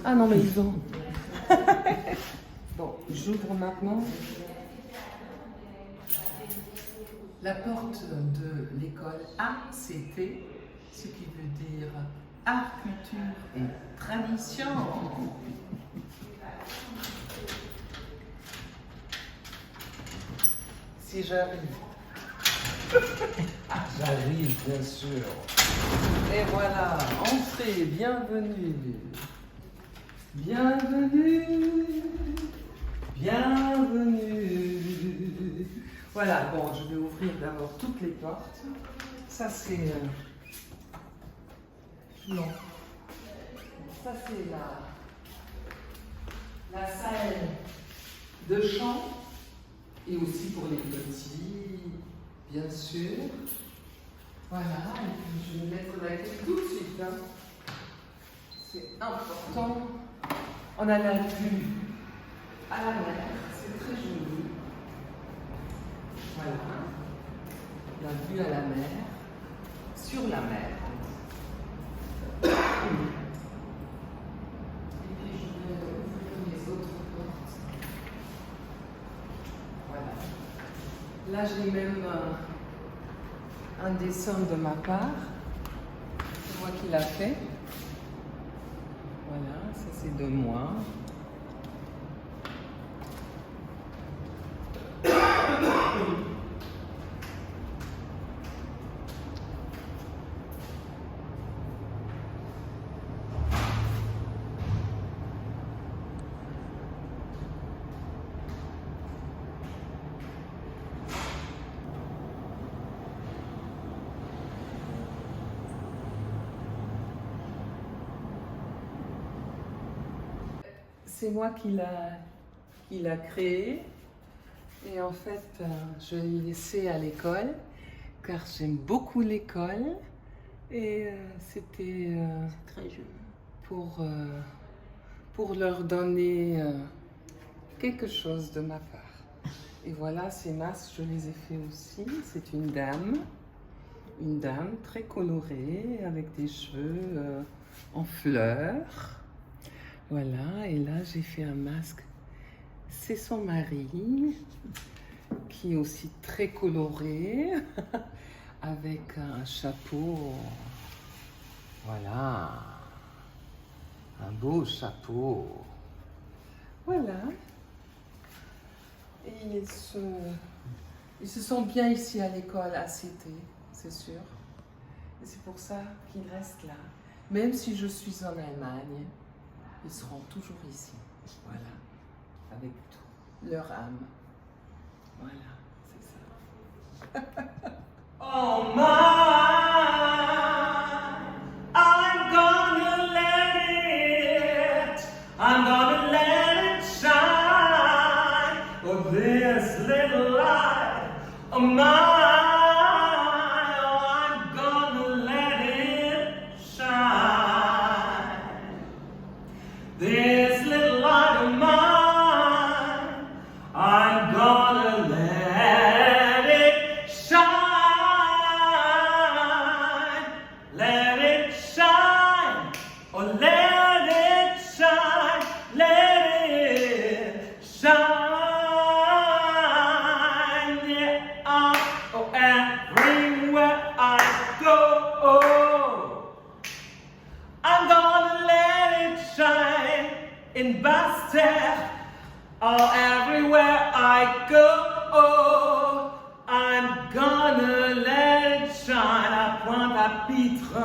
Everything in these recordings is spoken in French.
Ah non, mais ils ont. Bon, j'ouvre maintenant. La porte de l'école ACT, ce qui veut dire Art, Culture et Tradition. Si j'arrive. Ah, j'arrive, bien sûr. Et voilà, entrez, bienvenue. Bienvenue. Bienvenue. Voilà, bon, je vais ouvrir d'abord toutes les portes. Ça, c'est... Non. Ça, c'est la salle de chant. Et aussi pour les petits, bien sûr. Voilà, et puis je vais mettre la clé tout de suite. Hein. C'est important. On a la vue à la mer, c'est très joli. Voilà, la vue à la mer, sur la mer. Et puis je vais ouvrir les autres portes. Voilà. Là, j'ai même un dessin de ma part. C'est moi qui l'a fait. Voilà, ça c'est de moi. C'est moi qui l'a créé et en fait je l'ai laissé à l'école car j'aime beaucoup l'école et c'était Très joli. Pour leur donner quelque chose de ma part. Et voilà, ces masques, je les ai faits aussi. C'est une dame très colorée avec des cheveux en fleurs. Voilà, et là j'ai fait un masque. C'est son mari, qui est aussi très coloré, avec un chapeau. Voilà, un beau chapeau. Voilà. Et ils se sentent bien ici à l'école ACT, c'est sûr. Et c'est pour ça qu'ils restent là. Même si je suis en Allemagne, ils seront toujours ici, voilà, avec tout, leur âme. Voilà, c'est ça. Oh my, I'm gonna let it shine. Oh, this little light of mine. This little light of mine, I'm gonna let it shine. Let it shine. Oh, let it shine. Let it shine. Yeah, oh, everywhere I go, I'm gonna let it shine. In Bastère, oh, everywhere I go, I'm gonna let it shine. À Pointe-à-Pitre,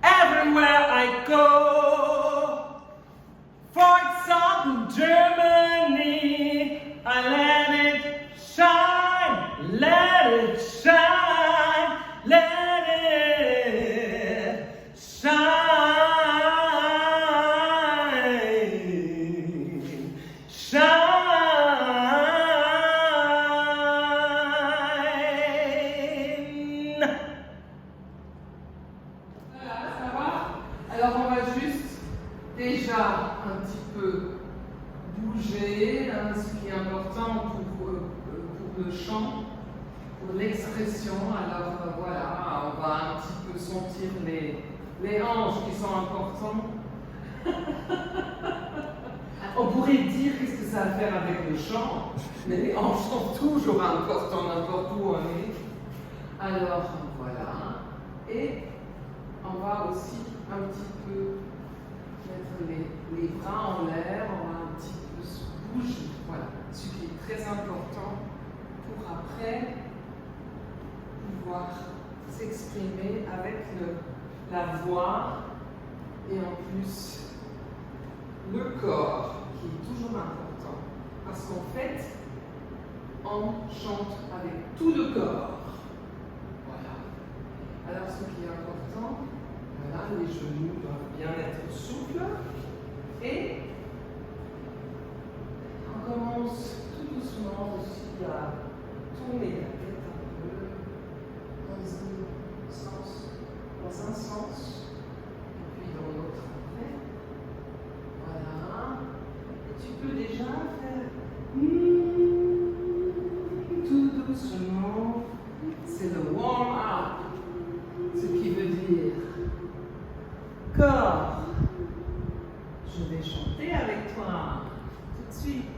everywhere I go. For example, Germany, I let it shine, let it shine, let it shine. Alors on va juste déjà un petit peu bouger, hein, ce qui est important pour le chant, pour l'expression. Alors voilà, on va un petit peu sentir les hanches qui sont importants. On pourrait dire qu'est-ce que ça a à faire avec le chant, mais on chante toujours important n'importe où on est. Alors voilà. Et on va aussi un petit peu mettre les bras en l'air, on va un petit peu se bouger. Voilà, ce qui est très important pour après pouvoir s'exprimer avec la voix et en plus le corps qui est toujours important parce qu'en fait on chante avec tout le corps. Voilà. Alors ce qui est important, voilà, les genoux doivent bien être souples et on commence tout doucement aussi à tourner la tête un peu dans un sens et puis dans l'autre après. Voilà. Et tu peux déjà faire tout doucement. C'est le warm-up, ce qui veut dire corps. Je vais chanter avec toi tout de suite.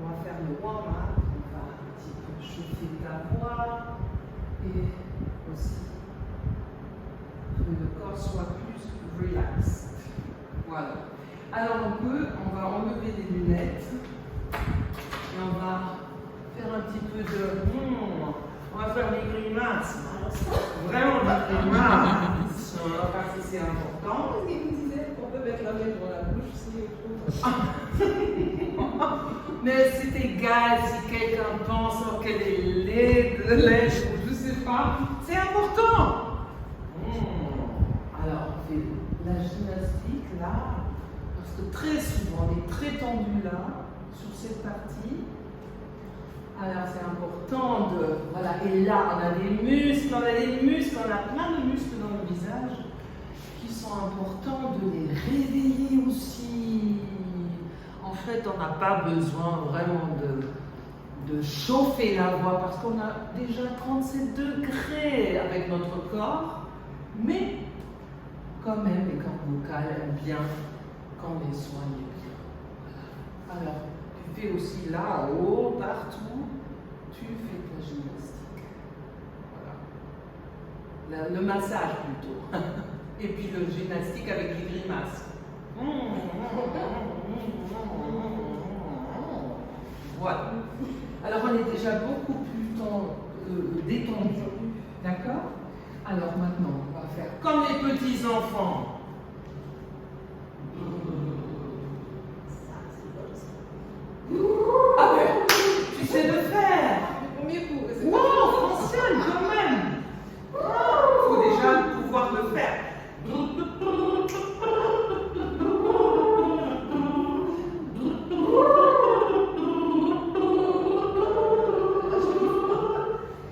On va faire le warm-up, on va un petit peu chauffer ta voix et aussi que le corps soit plus relaxed. Voilà. Alors on va enlever les lunettes et on va faire un petit peu de on va faire des grimaces. Vraiment des grimaces. Parce que c'est important. Parce qu'il me disait qu'on peut mettre la main dans la bouche si on trouve. Mais c'est égal si quelqu'un pense qu'elle est laide, ou je sais pas. C'est important. Alors on fait la gymnastique là. Parce que très souvent, on est très tendu là, sur cette partie. Alors c'est important de... Voilà, et là, on a des muscles, on a plein de muscles dans le visage qui sont importants de les réveiller aussi. En fait, on n'a pas besoin vraiment de chauffer la voix parce qu'on a déjà 37 degrés avec notre corps, mais quand même, les cordes vocales aiment bien quand on les soigne bien. Voilà. Alors, tu fais aussi là-haut, partout, tu fais ta gymnastique. Voilà. Le massage plutôt. Et puis le gymnastique avec les grimaces. Voilà. Alors on est déjà beaucoup plus détendu. D'accord? Alors maintenant, on va faire comme les petits enfants. Ah ben, tu sais le faire. Le premier coup. Wow, fonctionne quand même. Il faut déjà pouvoir le faire.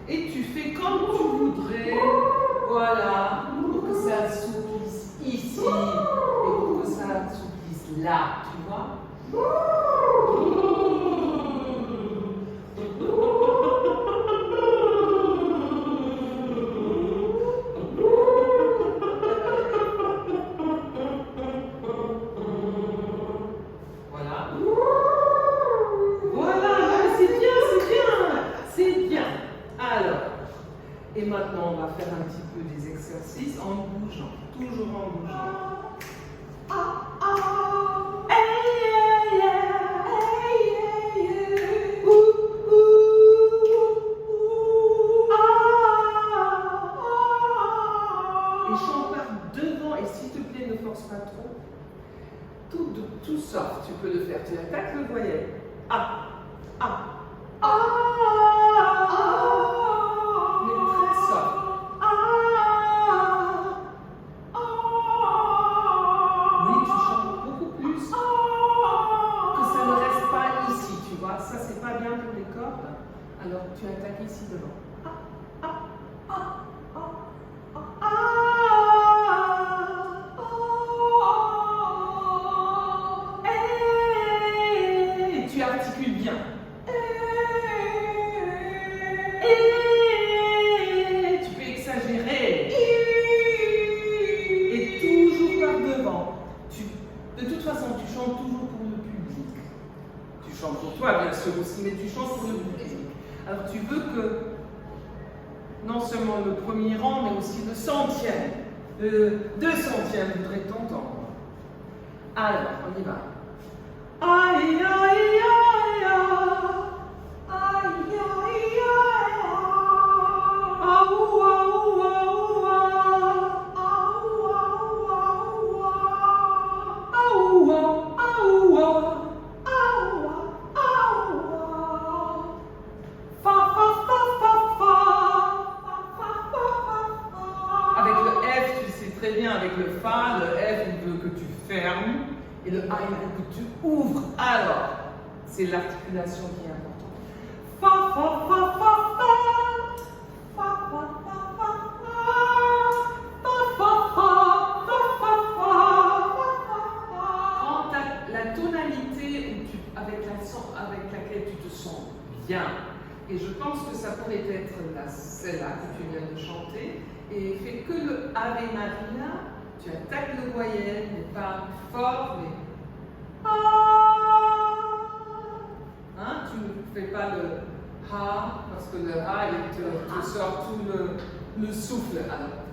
Et tu fais comme tu voudrais. Voilà, pour que ça s'ouplisse ici et pour que ça s'ouplisse là, tu vois. Voilà. Voilà, c'est bien. Alors, et maintenant on va faire un petit peu des exercices en bougeant, toujours en bougeant. Et chante par devant, et s'il te plaît, ne force pas trop. Tout soft, tu peux le faire. Tu attaques le voyelle. Mais très soft. Oui, tu chantes beaucoup plus. Que ça ne reste pas ici, tu vois. Ça, c'est pas bien pour les cordes. Alors, tu attaques ici devant. Et tu articules bien. Tu peux exagérer. Et toujours par devant. Tu chantes toujours pour le public. Tu chantes pour toi, bien sûr aussi, mais tu chantes pour le public. Alors tu veux que non seulement le premier rang, mais aussi le centième, le 200e voudrait t'entendre. Alors, on y va. Aïe, aïe, aïe, aïe. Aïe, aïe, aïe, aïe. Aou, aou, aou, aou. Aou, aou, aou, aou. Aou, aou, aou. Aou, aou. Fa, fa, fa, fa, fa. Fa, fa, fa, fa, fa. Avec le F, tu sais très bien, avec le Fa, le F, il veut que tu fermes. Et le A, il veut que tu ouvres. Alors, c'est l'articulation qui est importante. Fa, fa, fa, fa, fa. Fa, fa, fa, fa, fa. Fa, fa, fa, fa, fa, fa. Quand tu as la tonalité avec laquelle tu te sens bien, et je pense que ça pourrait être celle-là que tu viens de chanter, et fais que le Ave Maria, tu attaques le voyelle, mais pas fort, mais hein, tu ne fais pas le Ha, parce que le Ha, il te sort tout le souffle. Alors,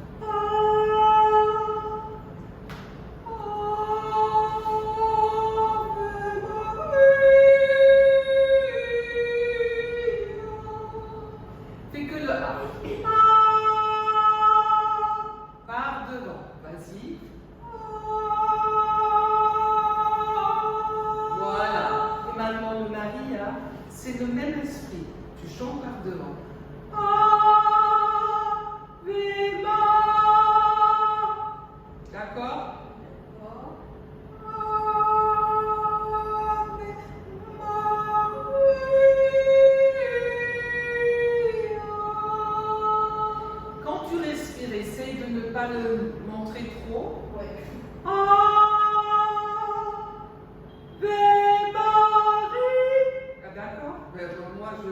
fais que le A. Par devant, vas-y. Voilà. Et maintenant le Maria, c'est le même esprit. Tu chantes par devant. Ave Maria. D'accord? Quand tu respires, essaye de ne pas le montrer trop. Ouais. Ave Maria. Ah, d'accord? Ben, moi, je...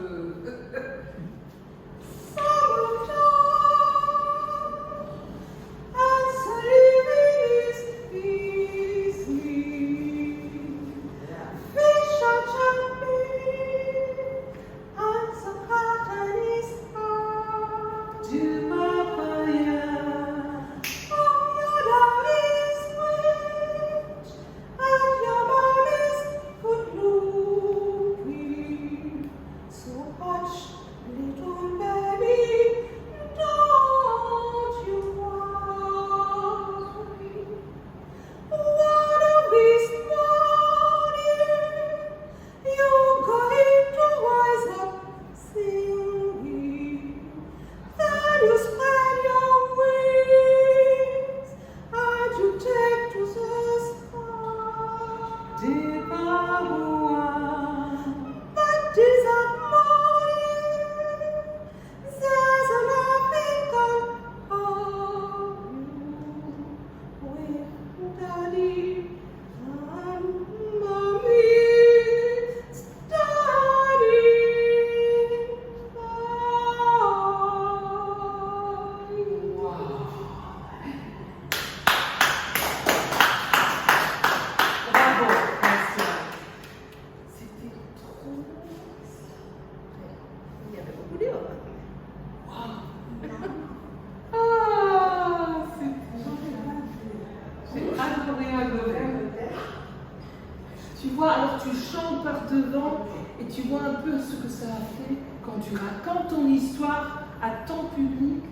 Tu vois, alors tu chantes par devant et tu vois un peu ce que ça a fait quand tu racontes ton histoire à ton public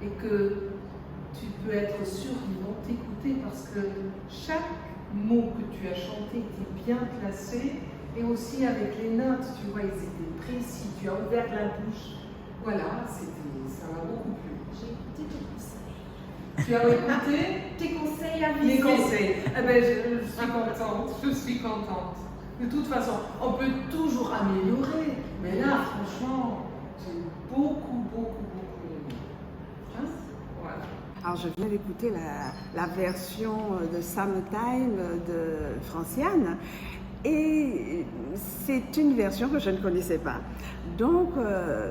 et que tu peux être sûr qu'ils vont t'écouter parce que chaque mot que tu as chanté était bien placé et aussi avec les notes, tu vois, ils étaient précis, tu as ouvert la bouche. Voilà, ça m'a beaucoup plu. J'ai écouté tes conseils. Tu as écouté Tes conseils à les viser. conseils. Eh ben, je suis contente. De toute façon, on peut toujours améliorer. Mais là, franchement, j'ai beaucoup aimé. Hein? Voilà. Alors, je viens d'écouter la version de Summertime de Franciane et c'est une version que je ne connaissais pas. Donc,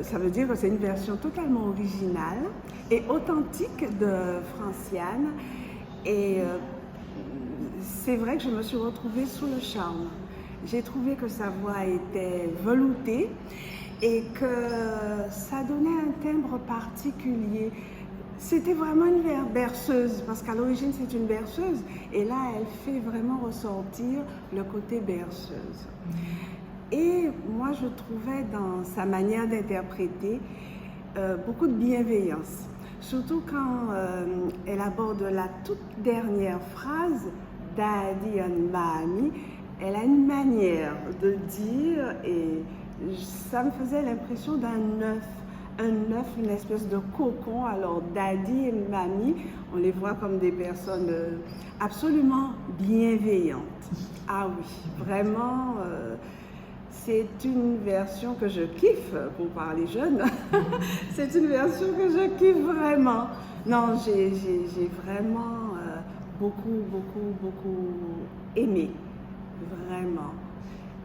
ça veut dire que c'est une version totalement originale et authentique de Franciane et c'est vrai que je me suis retrouvée sous le charme. J'ai trouvé que sa voix était veloutée et que ça donnait un timbre particulier. C'était vraiment une berceuse, parce qu'à l'origine c'est une berceuse, et là elle fait vraiment ressortir le côté berceuse. Et moi je trouvais dans sa manière d'interpréter beaucoup de bienveillance, surtout quand elle aborde la toute dernière phrase, Daddy and Mami. Elle a une manière de dire, et ça me faisait l'impression d'un œuf. Un œuf, une espèce de cocon. Alors Daddy et Mamie, on les voit comme des personnes absolument bienveillantes. Ah oui, vraiment, c'est une version que je kiffe, pour parler jeune. C'est une version que je kiffe vraiment. Non, j'ai vraiment beaucoup aimé, vraiment.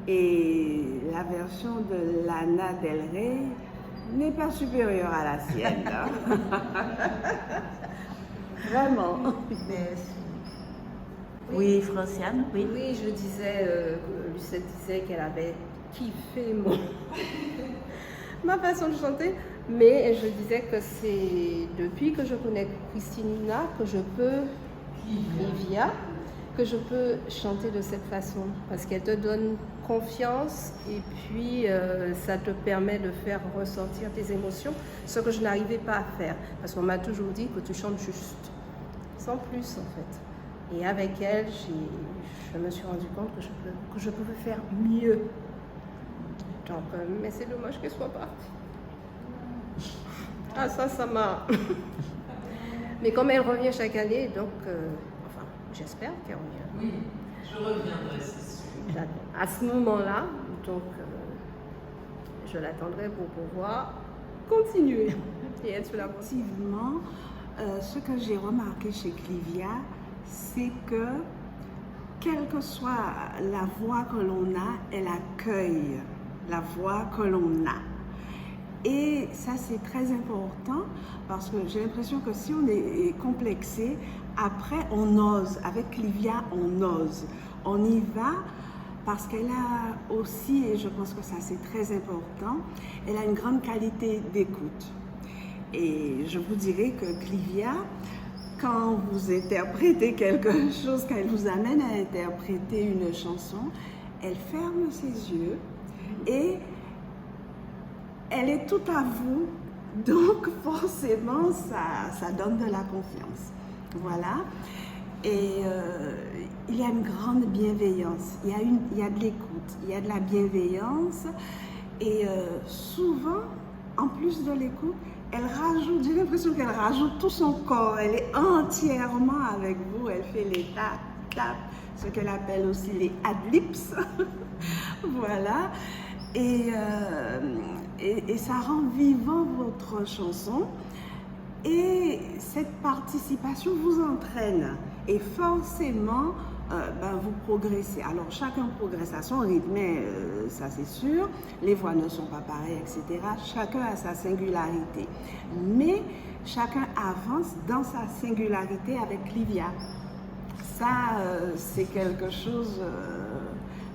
Et la version de Lana Del Rey n'est pas supérieure à la sienne. Vraiment. Merci. Oui, Franciane, oui. Oui, je disais, Lucette disait qu'elle avait kiffé ma façon de chanter, mais je disais que c'est depuis que je connais Christina que je peux, Livia, que je peux chanter de cette façon, parce qu'elle te donne confiance et puis ça te permet de faire ressortir tes émotions, ce que je n'arrivais pas à faire, parce qu'on m'a toujours dit que tu chantes juste, sans plus en fait. Et avec elle, je me suis rendu compte que je pouvais faire mieux. Donc, mais c'est dommage qu'elle soit partie. Ah ça m'a... Mais comme elle revient chaque année, donc... enfin, j'espère qu'elle revient. Oui, je reviendrai, c'est sûr. À ce moment-là, donc, je l'attendrai pour pouvoir continuer et être sur la voie. Effectivement, ce que j'ai remarqué chez Clivia, c'est que, quelle que soit la voix que l'on a, elle accueille la voix que l'on a. Et ça, c'est très important parce que j'ai l'impression que si on est complexé, après, on ose. Avec Clivia, on ose. On y va parce qu'elle a aussi, et je pense que ça, c'est très important, elle a une grande qualité d'écoute. Et je vous dirais que Clivia, quand vous interprétez quelque chose, quand elle vous amène à interpréter une chanson, elle ferme ses yeux et elle est tout à vous, donc forcément ça donne de la confiance. Voilà. Et il y a une grande bienveillance, il y a de l'écoute, il y a de la bienveillance et souvent, en plus de l'écoute, elle rajoute, j'ai l'impression qu'elle rajoute tout son corps, elle est entièrement avec vous, elle fait les tap, ce qu'elle appelle aussi les adlibs. Voilà. Et ça rend vivant votre chanson. Et cette participation vous entraîne. Et forcément, vous progressez. Alors, chacun progresse à son rythme, ça c'est sûr. Les voix ne sont pas pareilles, etc. Chacun a sa singularité. Mais chacun avance dans sa singularité avec Clivia. Ça, c'est quelque chose...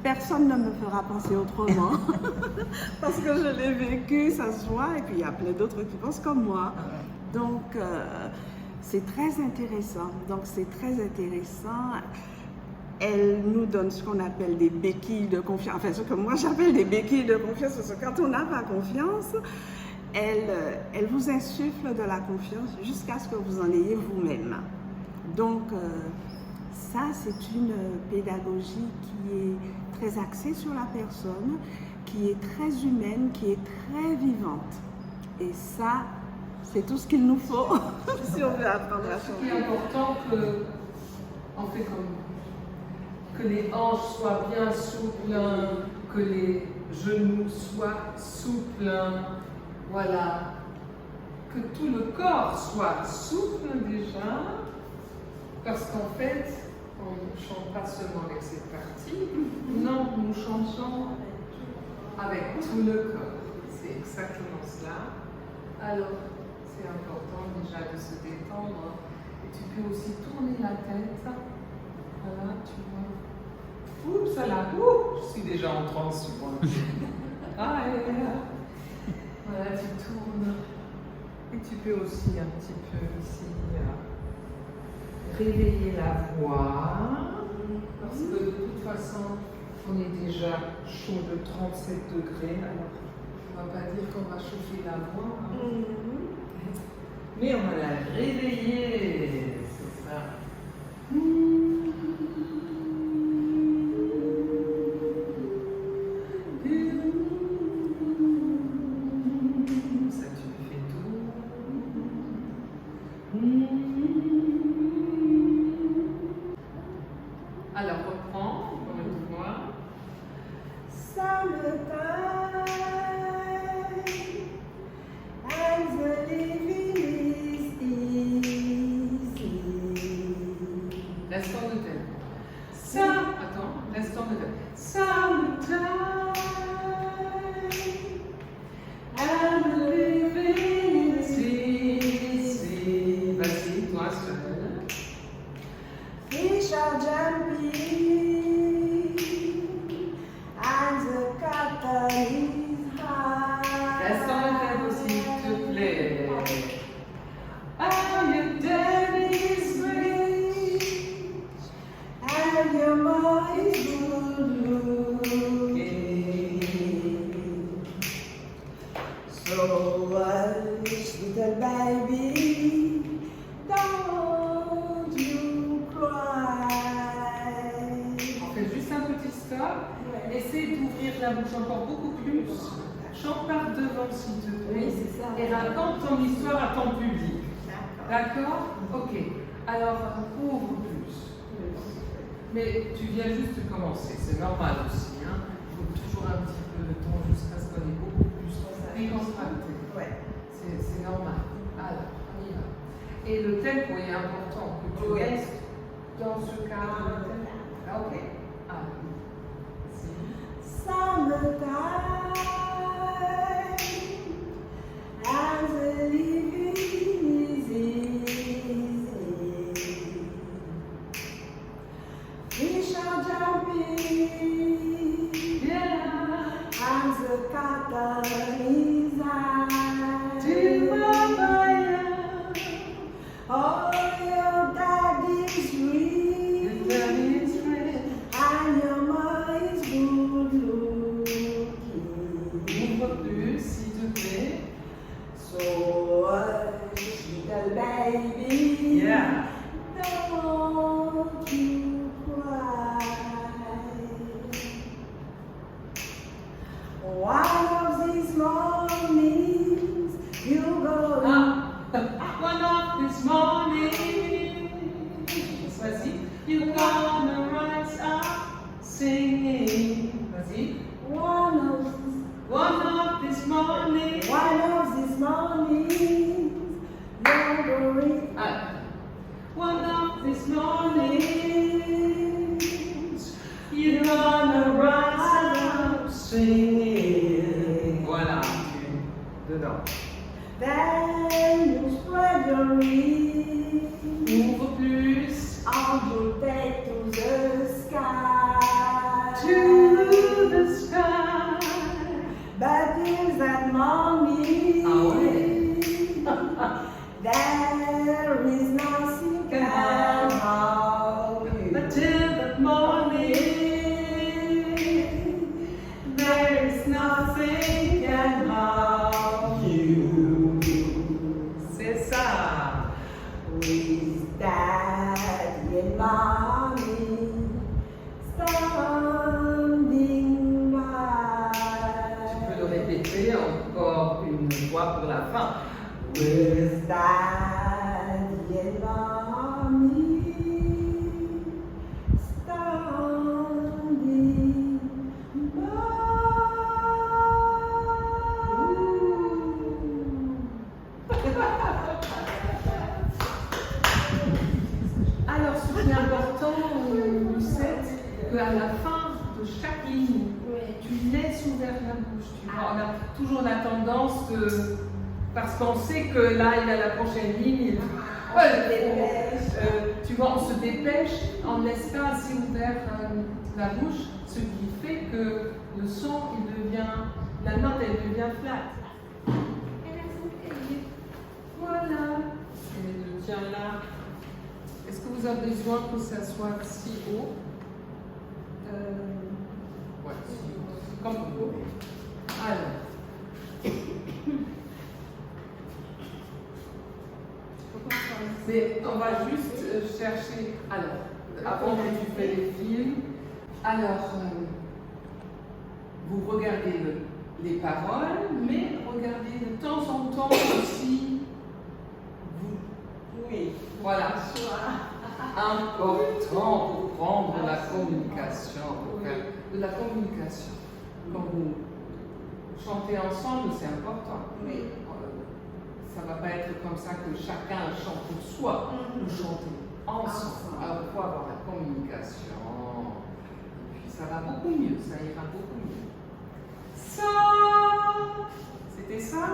personne ne me fera penser autrement. Parce que je l'ai vécu, ça se voit. Et puis, il y a plein d'autres qui pensent comme moi. Donc, c'est très intéressant. Elle nous donne ce qu'on appelle des béquilles de confiance. Enfin, ce que moi j'appelle des béquilles de confiance, parce que quand on n'a pas confiance, elle vous insuffle de la confiance jusqu'à ce que vous en ayez vous-même. Donc, ça, c'est une pédagogie qui est très axée sur la personne, qui est très humaine, qui est très vivante. Et ça, c'est tout ce qu'il nous faut si on veut apprendre à chanter. Ce qui est important, que les hanches soient bien souples, que les genoux soient souples, voilà. Que tout le corps soit souple déjà, parce qu'en fait, on ne chante pas seulement avec cette partie, non, nous chantons avec tout le corps. C'est exactement cela. Alors, c'est important déjà de se détendre. Et tu peux aussi tourner la tête. Voilà, tu vois. Oups, ça là. Ouh, je suis déjà en transe, tu vois. Ah, elle est là. Voilà, tu tournes. Et tu peux aussi un petit peu ici réveiller la voix. Parce que de toute façon, on est déjà chaud de 37 degrés. Alors, on ne va pas dire qu'on va chauffer la voix. Hein. Mais on va la réveiller. C'est ça. Ça, tu fais tout. Alors, reprends, encore une fois. Summertime, and the living is easy. Reste en hôtel. Attends, reste en hôtel. Summertime, and the living is easy. Vas-y, toi seul. Fish are jumping, and the cotton is high. Reste en hôtel aussi, s'il te plaît. Oh, your daddy is rich. And your mom is good looking. So hush, little baby, don't you cry. On fait juste un petit stop. Essaie d'ouvrir la bouche encore beaucoup plus. Chante par devant, s'il te plaît. Oui, c'est ça. Et raconte ton histoire à ton public. D'accord? Ok. Alors, ouvre plus. Mais tu viens juste de commencer, c'est normal aussi. Hein? Il faut toujours un petit peu de temps jusqu'à ce qu'on ait beaucoup plus décontracté. Ouais. C'est normal. Alors, on y va. Et le tempo est important, que tu Oui. restes dans ce cadre. Ok. Alors, Summertime, and the living is easy. Fish are jumping, yeah. and the cotton is high. Oh, your daddy's rich, and your mom is good looking. Ouvre plus, s'il te plaît. So hush, little baby, Yeah. don't you cry. One of these mornings you go. One of this morning, vas-y, you're gonna rise up singing. Vas-y. One of This morning. these mornings you're going. Ah. One of these mornings, you're gonna rise up singing. Voilà, dedans. Then you spread your wings. Ouvre plus. And you take to the sky. To the sky. But in that morning, there is nothing can harm you. But till that morning, there is nothing can harm you. C'est ça. With daddy and mommy standing by. Tu peux le répéter encore une fois pour la fin. With daddy and mommy standing Alors, ce qui est important, Lucette, qu'à la fin de chaque ligne, tu laisses ouverte la bouche. Tu vois, on a toujours la tendance de. Parce qu'on sait que là, il y a la prochaine ligne, Tu vois, on se dépêche, on ne laisse pas assez ouvert la bouche, ce qui fait que le son, la note, elle devient flat. Voilà. Je le tiens là. Est-ce que vous avez besoin que ça soit si haut? Ouais, si haut. Comme vous voulez. Alors. Mais on va juste chercher. Alors, avant que tu fais les films, alors, vous regardez les paroles, mais regardez de temps en temps aussi vous. Oui, voilà. Important pour prendre la communication, pour faire de la communication. Quand vous chantez ensemble, c'est important. Oui. Ça ne va pas être comme ça que chacun chante pour soi. Vous chantez ensemble. Alors, il faut avoir la communication. Et puis, ça va beaucoup mieux, ça ira beaucoup mieux. Ça, c'était ça?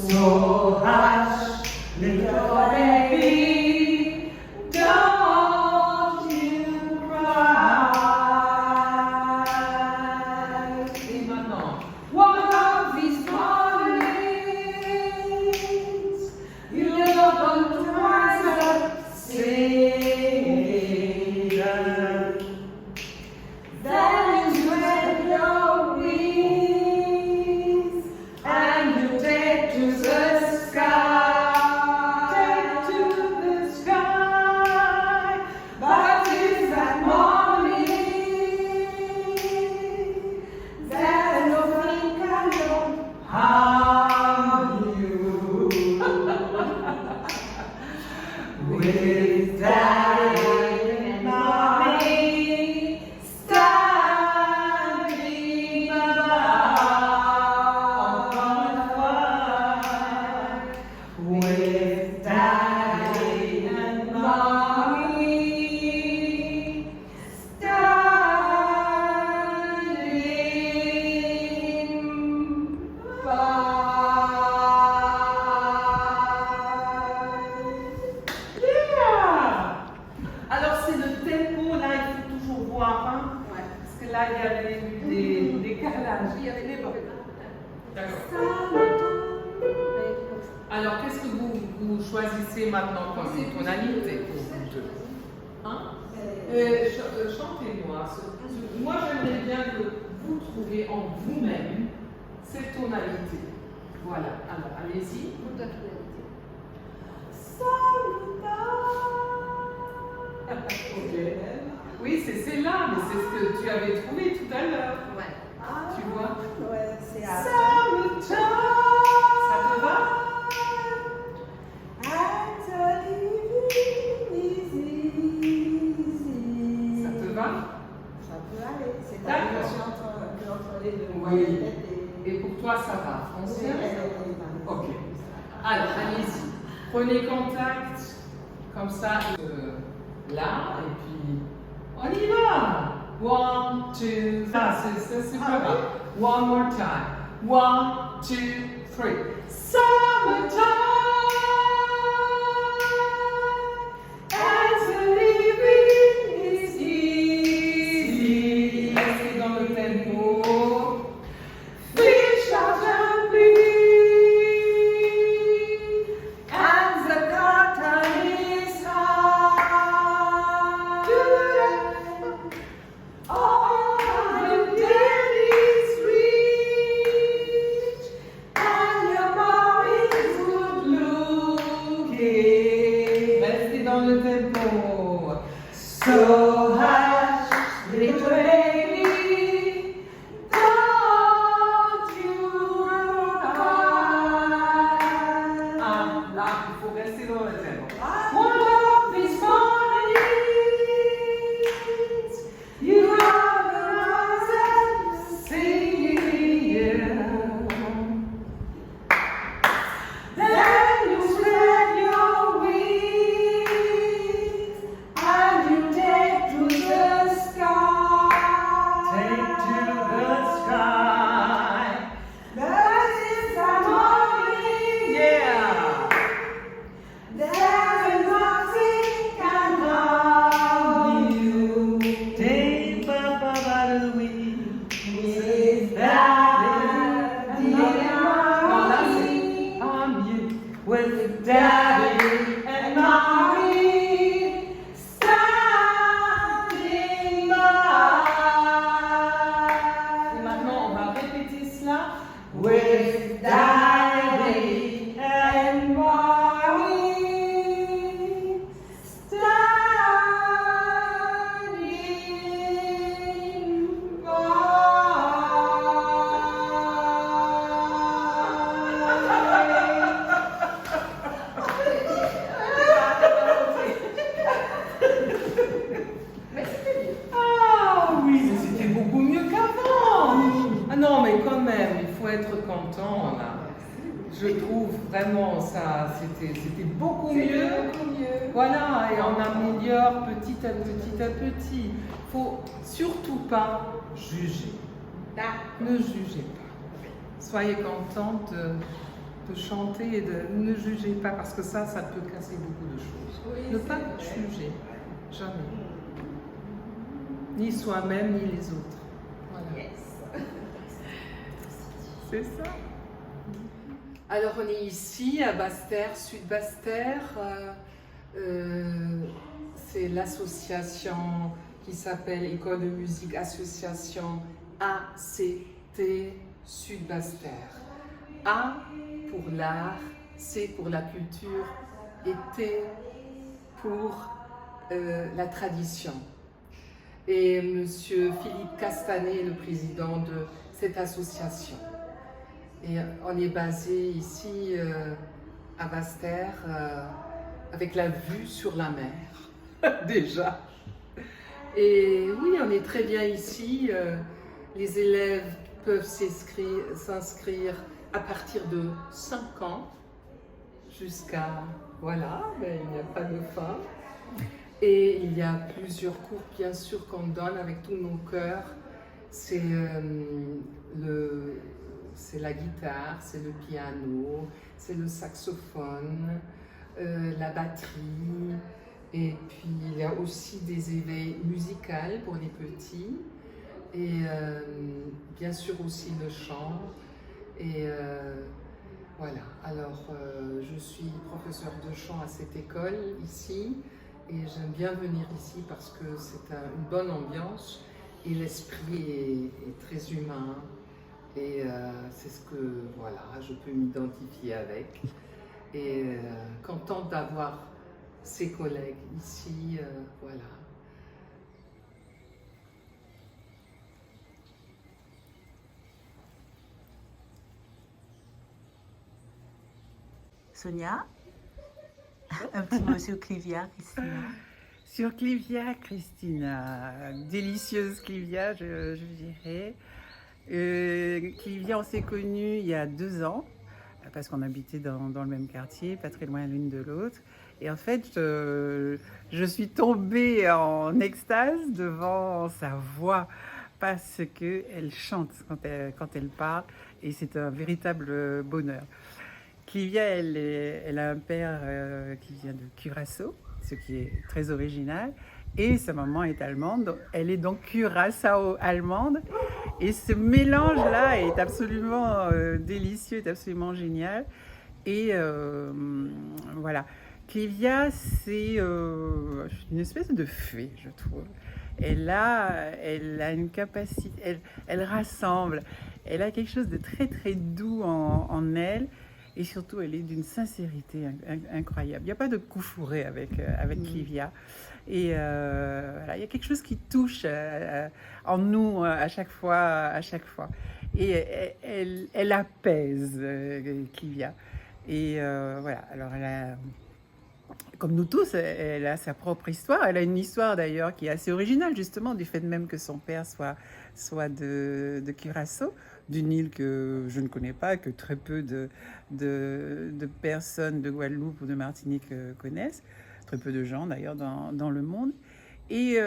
So hush, little baby, don't you cry. Et maintenant, One of these mornings, you'll open twice and sing. Then you spread your wings and you take to the sky. Take to the sky. But it's that morning that nothing can harm you. With Daddy and Mommy standing by. With Daddy and Mommy standing by. Yeah! Alors c'est le tempo, là il faut toujours voir, hein? Ouais. Parce que là il y avait des décalages. Il y avait des bords. d'accord. Ouais. Alors, qu'est-ce que vous choisissez maintenant comme tonalité pour vous deux? Hein? Chantez-moi. Moi, j'aimerais bien que vous trouviez en vous-même cette tonalité. Voilà. Alors, allez-y. Toute la tonalité. Ok. Oui, c'est celle-là, mais c'est ce que tu avais trouvé tout à l'heure. Ouais. Tu vois? Ouais, c'est à... Ça te va? Ça te va? Ça peut aller, c'est la D'accord. relation entre les deux. Oui. Et pour toi, ça va? Français? Ok. Alors, allez-y. Prenez contact, comme ça, là, et puis on y va. 1, 2, ça c'est pas grave. One more time. 1, 2, three. Summertime, and the living is easy. Restez dans le tempo. Fish are jumping, and the cotton is high. All the daddy's rich, and your mom is good looking. Restez dans le tempo. So hush, little baby, don't you cry. Là, il faut rester dans le tempo. One of these mornings, you are the rising, singing. Then you spread your wings and you take to the sky. Take to the sky. That is the morning, yeah. There's nothing can harm you. Take Papa by the wing. With Daddy and Mommy. I'm you. With Daddy and Mommy. Standing by. Et maintenant, on va répéter cela. With Daddy and Mommy. Standing by. Ah oui, c'était beaucoup mieux qu'avant. Ah non, mais quand même, il faut être content là. Je trouve vraiment ça, c'était beaucoup mieux. Voilà, et on améliore petit à petit à petit. Faut surtout pas juger. Ne jugez pas. Soyez contente de chanter et ne jugez pas parce que ça peut casser beaucoup de choses. Ne pas juger, jamais. Ni soi-même, ni les autres. Voilà. C'est ça. Alors on est ici à Basse-Terre, Sud-Basse-Terre. C'est l'association qui s'appelle École de musique Association ACT Sud-Basse-Terre. A pour l'art, C pour la culture et T pour la tradition. Et Monsieur Philippe Castanet est le président de cette association. Et on est basé ici à Basse-Terre avec la vue sur la mer, déjà. Et oui, on est très bien ici. Les élèves peuvent s'inscrire à partir de 5 ans jusqu'à... Voilà, ben, il n'y a pas de fin. Et il y a plusieurs cours, bien sûr, qu'on donne avec tous nos cœurs. C'est la guitare, c'est le piano, c'est le saxophone, la batterie. Et puis, il y a aussi des éveils musicaux pour les petits. Et bien sûr aussi le chant. Et voilà, alors je suis professeure de chant à cette école ici. Et j'aime bien venir ici parce que c'est une bonne ambiance et l'esprit est très humain. Et c'est ce que, voilà, je peux m'identifier avec. Et contente d'avoir ces collègues ici, voilà. Sonia, un petit mot sur Clivia, Christina. Sur Clivia, Christina, délicieuse Clivia, je dirais. Clivia, on s'est connus il y a 2 ans, parce qu'on habitait dans le même quartier, pas très loin l'une de l'autre. Et en fait, je suis tombée en extase devant sa voix, parce qu'elle chante quand elle parle. Et c'est un véritable bonheur. Clivia, elle a un père qui vient de Curaçao, ce qui est très original. Et sa maman est allemande, elle est donc curaçao-allemande. Et ce mélange-là est absolument délicieux, est absolument génial. Et voilà. Clivia, c'est une espèce de fée, je trouve. Elle a une capacité, elle rassemble, elle a quelque chose de très très doux en elle. Et surtout, elle est d'une sincérité incroyable. Il n'y a pas de coup fourré avec Clivia. Et voilà, il y a quelque chose qui touche en nous à chaque fois. Et elle apaise Clivia. Et voilà, alors elle a, comme nous tous, elle a sa propre histoire. Elle a une histoire d'ailleurs qui est assez originale, justement, du fait même que son père soit de Curaçao, d'une île que je ne connais pas, que très peu de personnes de Guadeloupe ou de Martinique connaissent, très peu de gens d'ailleurs dans le monde. Et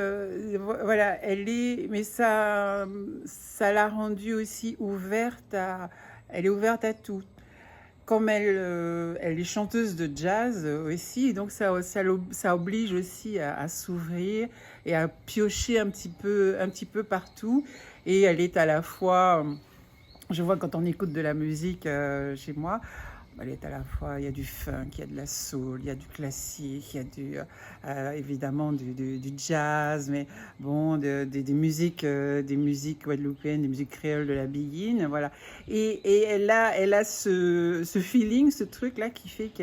voilà, mais ça l'a rendue aussi ouverte elle est ouverte à tout. Comme elle est chanteuse de jazz aussi, donc ça oblige aussi à s'ouvrir et à piocher un petit peu partout. Et elle est à la fois, je vois quand on écoute de la musique chez moi, elle est à la fois, il y a du funk, il y a de la soul, il y a du classique, il y a évidemment du jazz, mais bon, des musiques guadeloupéennes, des musiques créoles de la biguine, voilà. Et elle a ce feeling, ce truc-là qui fait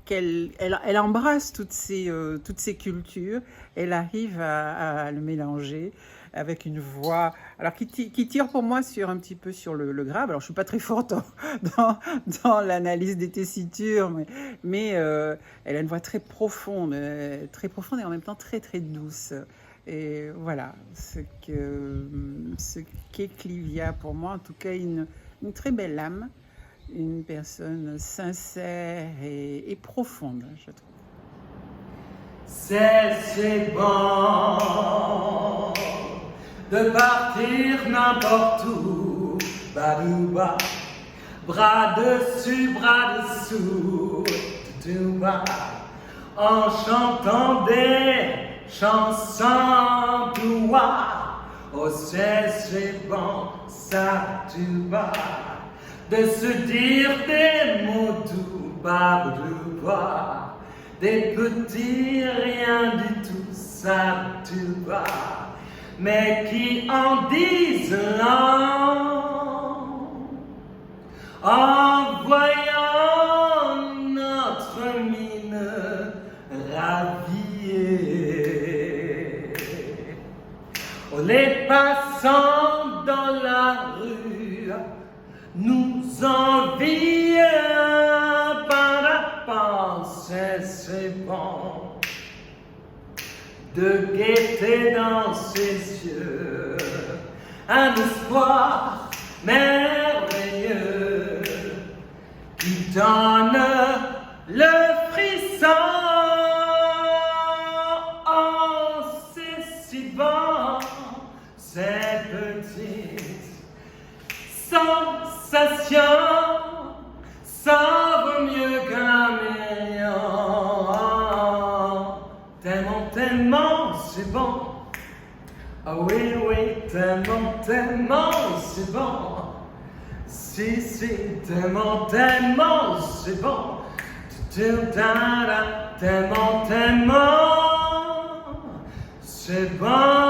qu'elle embrasse toutes ces cultures, elle arrive à le mélanger avec une voix alors qui tire pour moi un petit peu sur le grave. Alors je suis pas très forte dans l'analyse des tessitures, mais elle a une voix très profonde et en même temps très très douce. Et voilà ce qu'est Clivia pour moi, en tout cas une très belle âme, une personne sincère et profonde, je trouve. C'est bon de partir n'importe où, badouba, bras dessus, bras dessous, touba, en chantant des chansons douas. Oh c'est bon, ça touba, de se dire des mots doux, badouba, des petits rien du tout, ça touba, mais qui en disent long, en voyant notre mine ravie. Oh, les passants dans la rue nous envient par la pensée, c'est bon de gaieté dans ses yeux, un espoir merveilleux qui donne le frisson. Oh, c'est si bon, ces petites sensations, ça vaut mieux qu'un million. Tellement, c'est bon. Ah oui, tellement, c'est bon. Si, tellement, c'est bon. Tellement, c'est bon.